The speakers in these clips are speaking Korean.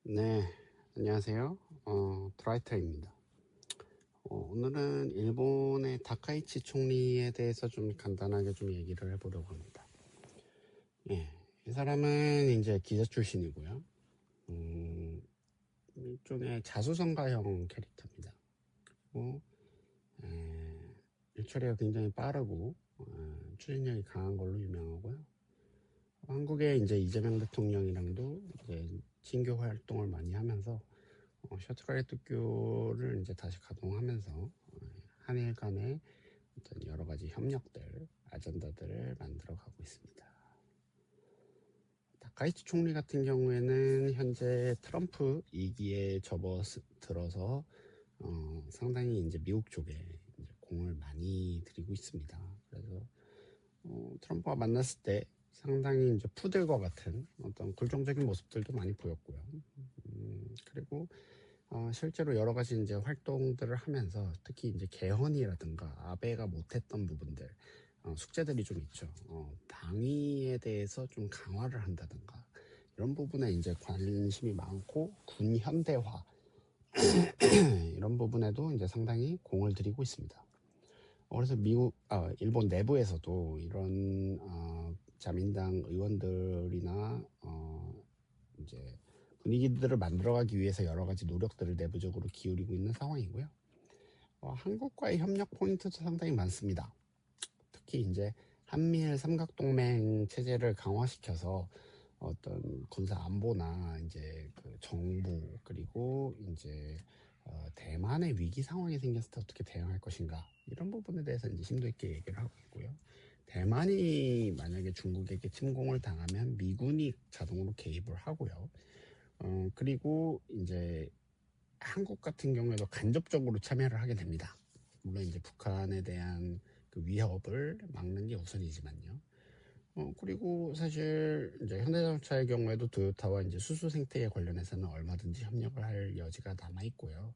네, 안녕하세요. 드라이터입니다. 오늘은 일본의 다카이치 총리에 대해서 좀 간단하게 좀 얘기를 해보려고 합니다. 예, 이 사람은 이제 기자 출신이고요. 일종의 자수성가형 캐릭터입니다. 그리고 일처리가 굉장히 빠르고 추진력이 강한 걸로 유명하고요. 한국의 이제 이재명 대통령이랑도 이제 친교 활동을 많이 하면서 셔틀라이트교를 이제 다시 가동하면서 한일 간의 어떤 여러 가지 협력들, 아젠다들을 만들어 가고 있습니다. 다카이치 총리 같은 경우에는 현재 트럼프 2기에 접어들어서 상당히 이제 미국 쪽에 이제 공을 많이 들이고 있습니다. 그래서 트럼프와 만났을 때 상당히 이제 푸들과 같은 어떤 굴종적인 모습들도 많이 보였고요. 그리고 실제로 여러 가지 이제 활동들을 하면서 특히 이제 개헌이라든가 아베가 못했던 부분들 숙제들이 좀 있죠. 방위에 대해서 좀 강화를 한다든가 이런 부분에 이제 관심이 많고 군 현대화 이런 부분에도 이제 상당히 공을 들이고 있습니다. 그래서 일본 내부에서도 이런 자민당 의원들이나 이제 분위기들을 만들어가기 위해서 여러 가지 노력들을 내부적으로 기울이고 있는 상황이고요. 한국과의 협력 포인트도 상당히 많습니다. 특히 이제 한미일 삼각동맹 체제를 강화시켜서 어떤 군사 안보나 이제 그 정부 그리고 이제 대만의 위기 상황이 생겼을 때 어떻게 대응할 것인가 이런 부분에 대해서 이제 심도 있게 얘기를 하고 있고요. 대만이 만약에 중국에게 침공을 당하면 미군이 자동으로 개입을 하고요. 그리고 이제 한국 같은 경우에도 간접적으로 참여를 하게 됩니다. 물론 이제 북한에 대한 그 위협을 막는 게 우선이지만요. 그리고 사실 이제 현대자동차의 경우에도 토요타와 이제 수소 생태계 관련해서는 얼마든지 협력을 할 여지가 남아 있고요.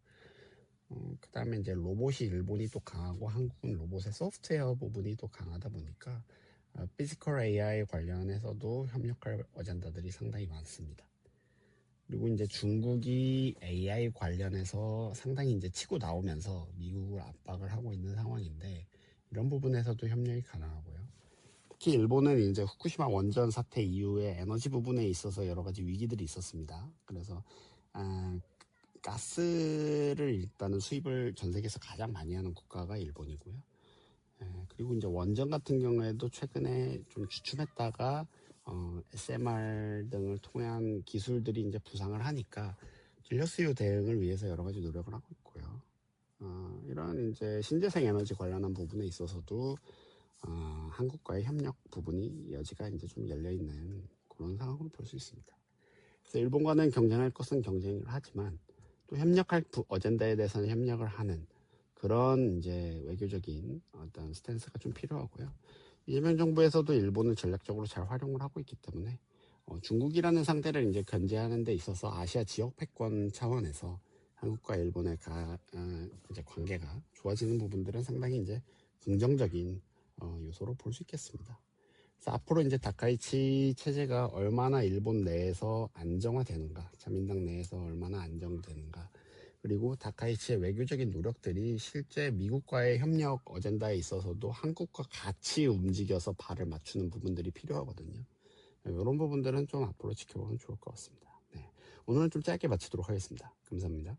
그 다음에 이제 로봇이 일본이 또 강하고 한국은 로봇의 소프트웨어 부분이 또 강하다 보니까 피지컬 AI 관련해서도 협력할 어젠다들이 상당히 많습니다. 그리고 이제 중국이 AI 관련해서 상당히 이제 치고 나오면서 미국을 압박을 하고 있는 상황인데 이런 부분에서도 협력이 가능하고요. 특히 일본은 이제 후쿠시마 원전 사태 이후에 에너지 부분에 있어서 여러 가지 위기들이 있었습니다. 그래서 가스를 일단은 수입을 전 세계에서 가장 많이 하는 국가가 일본이고요. 그리고 이제 원전 같은 경우에도 최근에 좀 주춤했다가 SMR 등을 통한 기술들이 이제 부상을 하니까 전력 수요 대응을 위해서 여러 가지 노력을 하고 있고요. 이런 이제 신재생 에너지 관련한 부분에 있어서도 한국과의 협력 부분이 여지가 이제 좀 열려 있는 그런 상황으로 볼 수 있습니다. 그래서 일본과는 경쟁할 것은 경쟁을 하지만 또 협력할 어젠다에 대해서는 협력을 하는 그런 이제 외교적인 어떤 스탠스가 좀 필요하고요. 이재명 정부에서도 일본을 전략적으로 잘 활용을 하고 있기 때문에 중국이라는 상대를 이제 견제하는 데 있어서 아시아 지역 패권 차원에서 한국과 일본의 이제 관계가 좋아지는 부분들은 상당히 이제 긍정적인 요소로 볼 수 있겠습니다. 그래서 앞으로 이제 다카이치 체제가 얼마나 일본 내에서 안정화되는가, 자민당 내에서 얼마나 안정되는가, 그리고 다카이치의 외교적인 노력들이 실제 미국과의 협력 어젠다에 있어서도 한국과 같이 움직여서 발을 맞추는 부분들이 필요하거든요. 이런 부분들은 좀 앞으로 지켜보면 좋을 것 같습니다. 네. 오늘은 좀 짧게 마치도록 하겠습니다. 감사합니다.